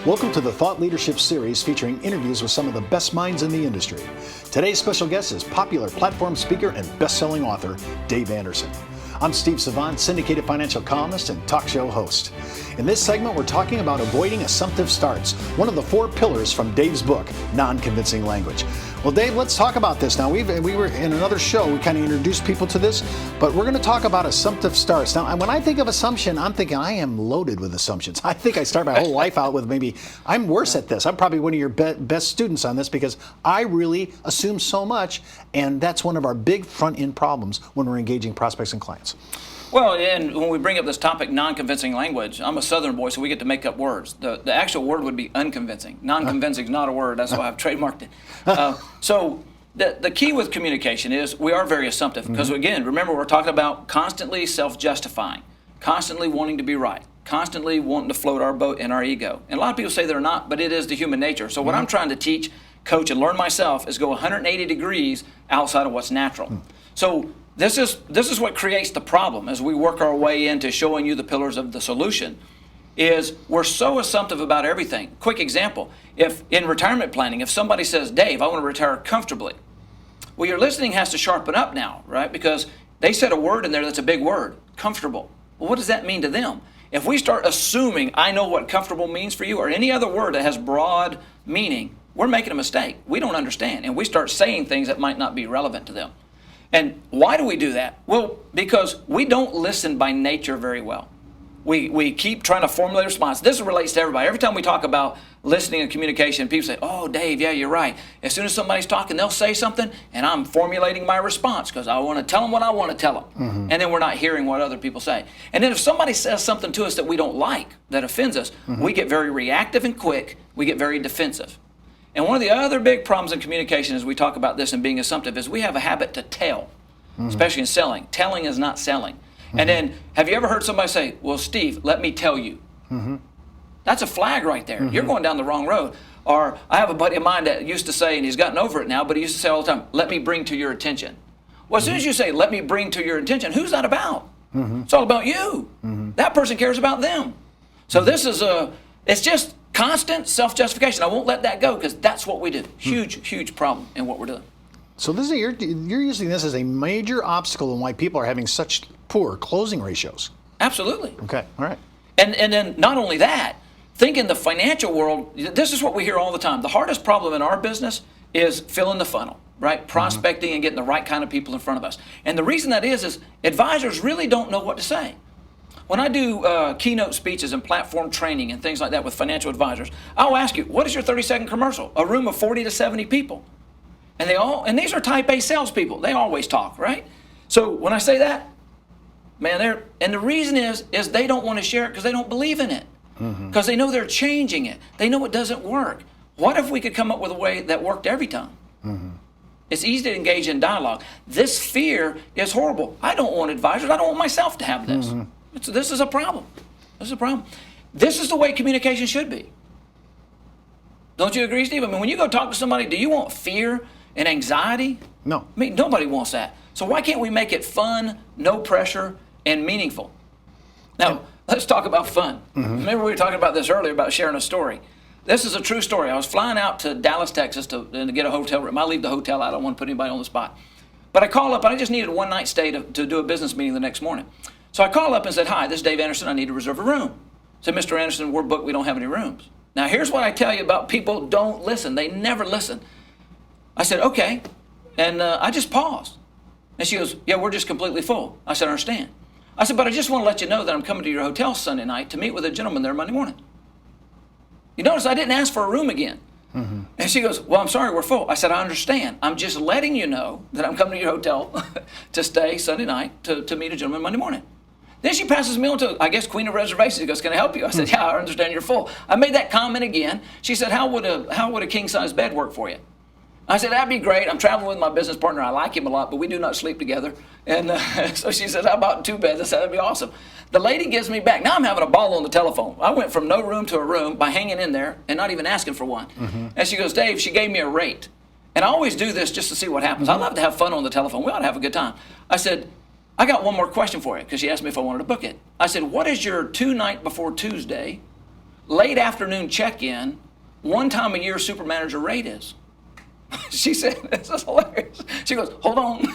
Welcome to the Thought Leadership Series featuring interviews with some of the best minds in the industry. Today's special guest is popular platform speaker and best-selling author, Dave Anderson. I'm Steve Savant, syndicated financial columnist and talk show host. In this segment, we're talking about avoiding assumptive starts, one of the 4 pillars from Dave's book, Non-Convincing Language. Well, Dave, let's talk about this. Now, we were in another show, we kind of introduced people to this, but we're going to talk about assumptive starts. Now, when I think of assumption, I'm thinking I am loaded with assumptions. I think I start my whole life out with I'm worse at this. I'm probably one of your best students on this because I really assume so much, and that's one of our big front-end problems when we're engaging prospects and clients. Well, and when we bring up this topic, non-convincing language, I'm a Southern boy, so we get to make up words. The actual word would be unconvincing. Non-convincing is not a word. That's why I've trademarked it. So the key with communication is we are very assumptive because, again, remember, we're talking about constantly self-justifying, constantly wanting to be right, constantly wanting to float our boat in our ego. And a lot of people say they're not, but it is the human nature. So what I'm trying to teach, coach, and learn myself is go 180 degrees outside of what's natural. So this is what creates the problem as we work our way into showing you the pillars of the solution, is we're so assumptive about everything. Quick example, if in retirement planning, if somebody says, Dave, I want to retire comfortably, well, your listening has to sharpen up now, right? Because they said a word in there that's a big word, comfortable. Well, what does that mean to them? If we start assuming I know what comfortable means for you or any other word that has broad meaning, we're making a mistake. We don't understand, and we start saying things that might not be relevant to them. And why do we do that? Well, because we don't listen by nature very well. We keep trying to formulate a response. This relates to everybody. Every time we talk about listening and communication, people say, oh, Dave, yeah, you're right. As soon as somebody's talking, they'll say something, and I'm formulating my response because I want to tell them what I want to tell them. And then we're not hearing what other people say. And then if somebody says something to us that we don't like, that offends us, we get very reactive and quick. We get very defensive. And one of the other big problems in communication as we talk about this and being assumptive is we have a habit to tell, especially in selling. Telling is not selling. And then, have you ever heard somebody say, well, Steve, let me tell you? That's a flag right there. You're going down the wrong road. Or I have a buddy of mine that used to say, and he's gotten over it now, but he used to say all the time, let me bring to your attention. Well, as soon as you say, let me bring to your attention, who's that about? It's all about you. That person cares about them. So this is it's just constant self-justification. I won't let that go because that's what we do. Huge problem in what we're doing. So this is you're using this as a major obstacle in why people are having such poor closing ratios. Absolutely. Okay, all right. And then not only that, think in the financial world, this is what we hear all the time. The hardest problem in our business is filling the funnel, right? Prospecting and getting the right kind of people in front of us. And the reason that is advisors really don't know what to say. When I do keynote speeches and platform training and things like that with financial advisors, I'll ask you, what is your 30-second commercial? A room of 40 to 70 people. And these are type A salespeople. They always talk, right? So when I say that, man, and the reason is they don't want to share it because they don't believe in it. Because they know they're changing it. They know it doesn't work. What if we could come up with a way that worked every time? It's easy to engage in dialogue. This fear is horrible. I don't want advisors. I don't want myself to have this. This is a problem. This is a problem. This is the way communication should be. Don't you agree, Steve? I mean, when you go talk to somebody, do you want fear and anxiety? No. I mean, nobody wants that. So why can't we make it fun, no pressure, and meaningful? Now, let's talk about fun. Remember we were talking about this earlier about sharing a story. This is a true story. I was flying out to Dallas, Texas to get a hotel room. I leave the hotel out. I don't want to put anybody on the spot. But I call up, and I just needed a one-night stay to do a business meeting the next morning. So I called up and said, hi, this is Dave Anderson. I need to reserve a room. I said, Mr. Anderson, we're booked. We don't have any rooms. Now, here's what I tell you about people don't listen. They never listen. I said, okay. And I just paused. And she goes, yeah, we're just completely full. I said, I understand. I said, but I just want to let you know that I'm coming to your hotel Sunday night to meet with a gentleman there Monday morning. You notice I didn't ask for a room again. And she goes, well, I'm sorry, we're full. I said, I understand. I'm just letting you know that I'm coming to your hotel to stay Sunday night to meet a gentleman Monday morning. Then she passes me on to, I guess, Queen of Reservations. She goes, can I help you? I said, yeah, I understand you're full. I made that comment again. She said, how would a king-size bed work for you? I said, that'd be great. I'm traveling with my business partner. I like him a lot, but we do not sleep together. And so she said, how about 2 beds? I said, that'd be awesome. The lady gives me back. Now I'm having a ball on the telephone. I went from no room to a room by hanging in there and not even asking for one. And she goes, Dave, she gave me a rate. And I always do this just to see what happens. I love to have fun on the telephone. We ought to have a good time. I said, I got one more question for you, because she asked me if I wanted to book it. I said, what is your 2 night before Tuesday, late afternoon check-in, 1 time a year super manager rate is? She said, this is hilarious. She goes, hold on.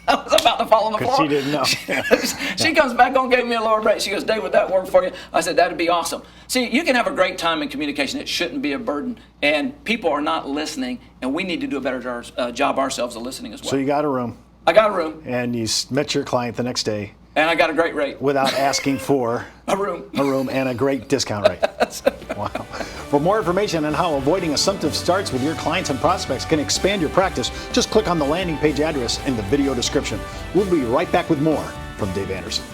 I was about to fall on the floor. She didn't know. She comes back on, gave me a lower rate. She goes, Dave, would that work for you? I said, that'd be awesome. See, you can have a great time in communication. It shouldn't be a burden. And people are not listening, and we need to do a better job ourselves of listening as well. So you got a room. I got a room. And you met your client the next day. And I got a great rate. Without asking for a room and a great discount rate. Wow. For more information on how avoiding assumptive starts with your clients and prospects can expand your practice, just click on the landing page address in the video description. We'll be right back with more from Dave Anderson.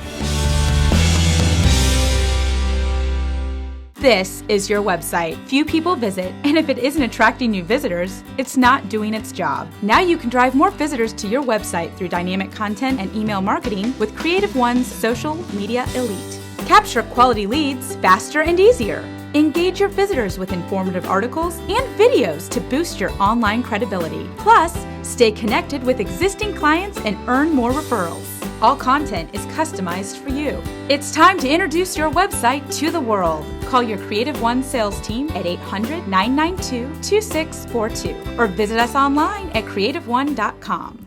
This is your website. Few people visit, and if it isn't attracting new visitors, it's not doing its job. Now you can drive more visitors to your website through dynamic content and email marketing with Creative One's Social Media Elite. Capture quality leads faster and easier. Engage your visitors with informative articles and videos to boost your online credibility. Plus, stay connected with existing clients and earn more referrals. All content is customized for you. It's time to introduce your website to the world. Call your Creative One sales team at 800-992-2642 or visit us online at creativeone.com.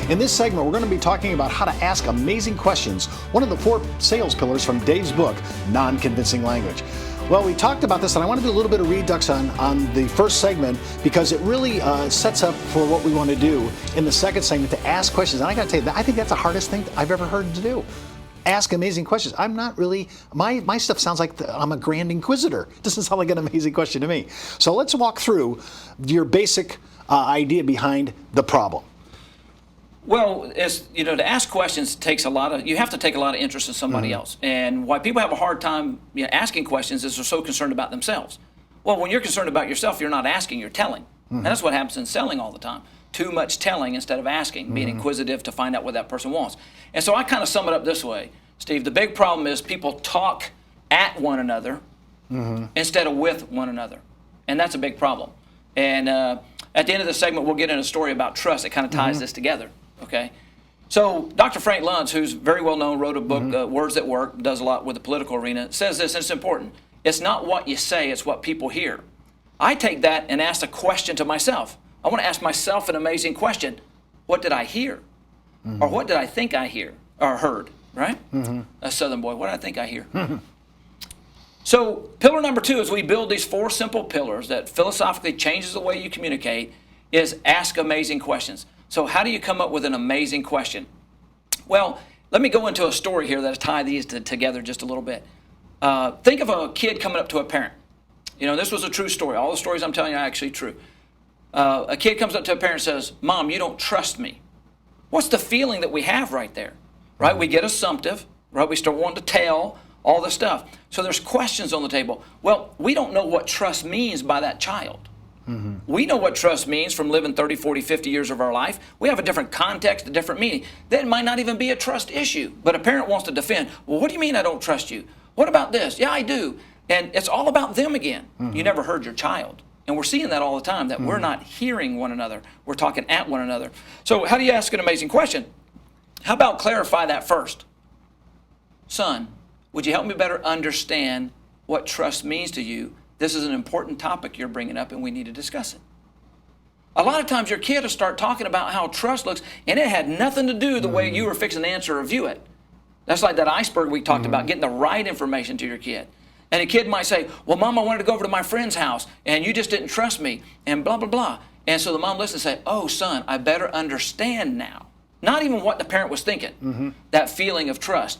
In this segment, we're going to be talking about how to ask amazing questions, one of the 4 sales pillars from Dave's book, Non-Convincing Language. Well, we talked about this, and I want to do a little bit of redux on the first segment because it really sets up for what we want to do in the second segment, to ask questions. And I got to tell you, I think that's the hardest thing I've ever heard to do. Ask amazing questions. I'm not really, my stuff sounds like I'm a grand inquisitor. It doesn't sound like an amazing question to me. So let's walk through your basic idea behind the problem. Well, to ask questions takes you have to take a lot of interest in somebody else. And why people have a hard time asking questions is they're so concerned about themselves. Well, when you're concerned about yourself, you're not asking, you're telling. And that's what happens in selling all the time. Too much telling instead of asking, being inquisitive to find out what that person wants. And so I kind of sum it up this way, Steve. The big problem is people talk at one another instead of with one another. And that's a big problem. And at the end of the segment, we'll get in a story about trust that kind of ties this together. Okay, so Dr. Frank Luntz, who's very well known, wrote a book, Words That Work, does a lot with the political arena, says this, and it's important. It's not what you say, it's what people hear. I take that and ask a question to myself. I want to ask myself an amazing question. What did I hear? Or what did I think I hear or heard, right? A Southern boy, what did I think I hear? So pillar number 2, as we build these 4 simple pillars that philosophically changes the way you communicate, is ask amazing questions. So how do you come up with an amazing question? Well, let me go into a story here that tie these together just a little bit. Think of a kid coming up to a parent. This was a true story. All the stories I'm telling you are actually true. A kid comes up to a parent and says, Mom, you don't trust me. What's the feeling that we have right there? Right? We get assumptive, right? We start wanting to tell all this stuff. So there's questions on the table. Well, we don't know what trust means by that child. We know what trust means from living 30, 40, 50 years of our life. We have a different context, a different meaning. That might not even be a trust issue, but a parent wants to defend. Well, what do you mean I don't trust you? What about this? Yeah, I do. And it's all about them again. You never heard your child. And we're seeing that all the time, that we're not hearing one another. We're talking at one another. So how do you ask an amazing question? How about clarify that first? Son, would you help me better understand what trust means to you? This is an important topic you're bringing up, and we need to discuss it. A lot of times your kid will start talking about how trust looks, and it had nothing to do the way you were fixing to answer or view it. That's like that iceberg we talked about, getting the right information to your kid. And a kid might say, well, Mom, I wanted to go over to my friend's house, and you just didn't trust me, and blah, blah, blah. And so the mom listens and say, oh, son, I better understand now. Not even what the parent was thinking, that feeling of trust.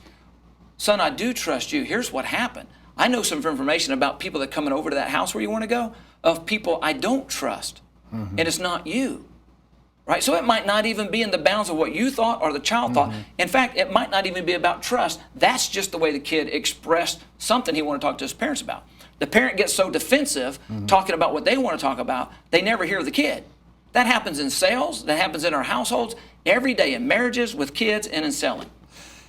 Son, I do trust you. Here's what happened. I know some information about people that are coming over to that house where you want to go, of people I don't trust, and it's not you, right? So it might not even be in the bounds of what you thought or the child thought. In fact, it might not even be about trust. That's just the way the kid expressed something he wanted to talk to his parents about. The parent gets so defensive talking about what they want to talk about, they never hear the kid. That happens in sales, that happens in our households, every day in marriages, with kids, and in selling.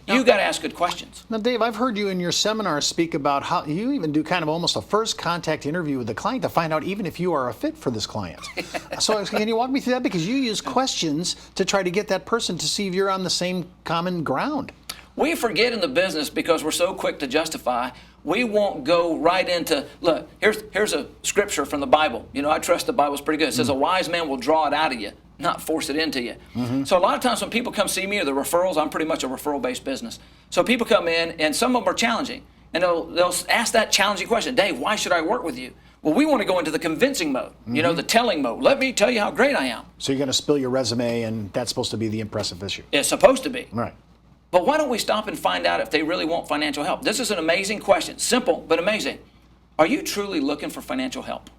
You got to ask good questions. Now, Dave, I've heard you in your seminars speak about how you even do kind of almost a first contact interview with the client to find out even if you are a fit for this client. So can you walk me through that? Because you use questions to try to get that person to see if you're on the same common ground. We forget in the business because we're so quick to justify. We won't go right into, look, here's a scripture from the Bible. You know, I trust the Bible's pretty good. It says a wise man will draw it out of you, not force it into you. So a lot of times when people come see me or the referrals, I'm pretty much a referral-based business. So people come in and some of them are challenging. And they'll ask that challenging question, Dave, why should I work with you? Well, we want to go into the convincing mode, you know, the telling mode. Let me tell you how great I am. So you're going to spill your resume, and that's supposed to be the impressive issue. It's supposed to be. Right. But why don't we stop and find out if they really want financial help? This is an amazing question. Simple, but amazing. Are you truly looking for financial help?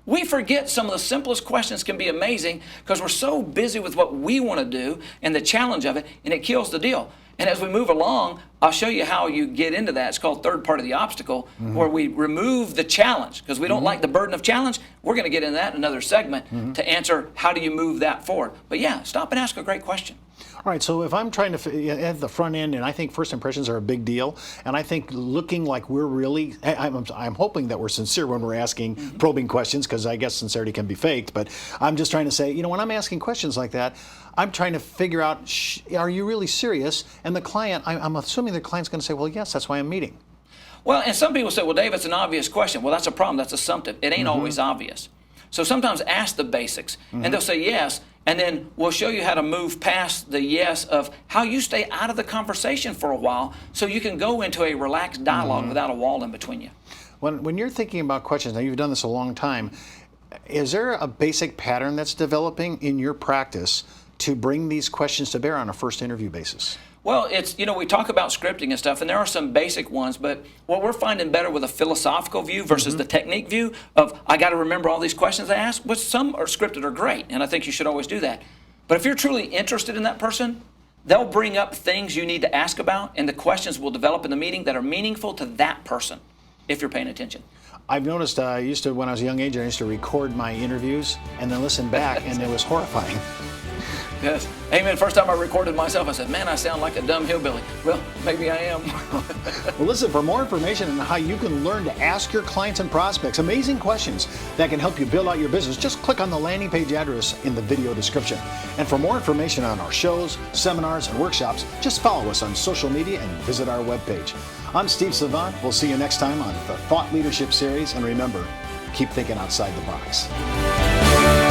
We forget some of the simplest questions can be amazing because we're so busy with what we want to do and the challenge of it, and it kills the deal. And as we move along, I'll show you how you get into that. It's called third part of the obstacle, where we remove the challenge because we don't like the burden of challenge. We're going to get into that in another segment to answer how do you move that forward. But yeah, stop and ask a great question. All right, so if I'm trying to, at the front end, and I think first impressions are a big deal, and I think looking like we're really, I'm hoping that we're sincere when we're asking probing questions, because I guess sincerity can be faked, but I'm just trying to say, you know, when I'm asking questions like that, I'm trying to figure out, are you really serious? And the client, I'm assuming the client's going to say, well, yes, that's why I'm meeting. Well, and some people say, well, Dave, it's an obvious question. Well, that's a problem. That's assumptive. It ain't always obvious. So sometimes ask the basics, and they'll say yes, and then we'll show you how to move past the yes of how you stay out of the conversation for a while so you can go into a relaxed dialogue without a wall in between you. When you're thinking about questions, now you've done this a long time, is there a basic pattern that's developing in your practice to bring these questions to bear on a first interview basis? Well, it's, you know, we talk about scripting and stuff, and there are some basic ones, but what we're finding better with a philosophical view versus the technique view of, I got to remember all these questions I ask, which some are scripted are great, and I think you should always do that. But if you're truly interested in that person, they'll bring up things you need to ask about, and the questions will develop in the meeting that are meaningful to that person, if you're paying attention. I've noticed, when I was a young age, I used to record my interviews and then listen back, and it was horrifying. Yes. Amen. First time I recorded myself, I said, man, I sound like a dumb hillbilly. Well, maybe I am. Well, listen, for more information on how you can learn to ask your clients and prospects amazing questions that can help you build out your business, just click on the landing page address in the video description. And for more information on our shows, seminars, and workshops, just follow us on social media and visit our webpage. I'm Steve Savant. We'll see you next time on the Thought Leadership Series. And remember, keep thinking outside the box.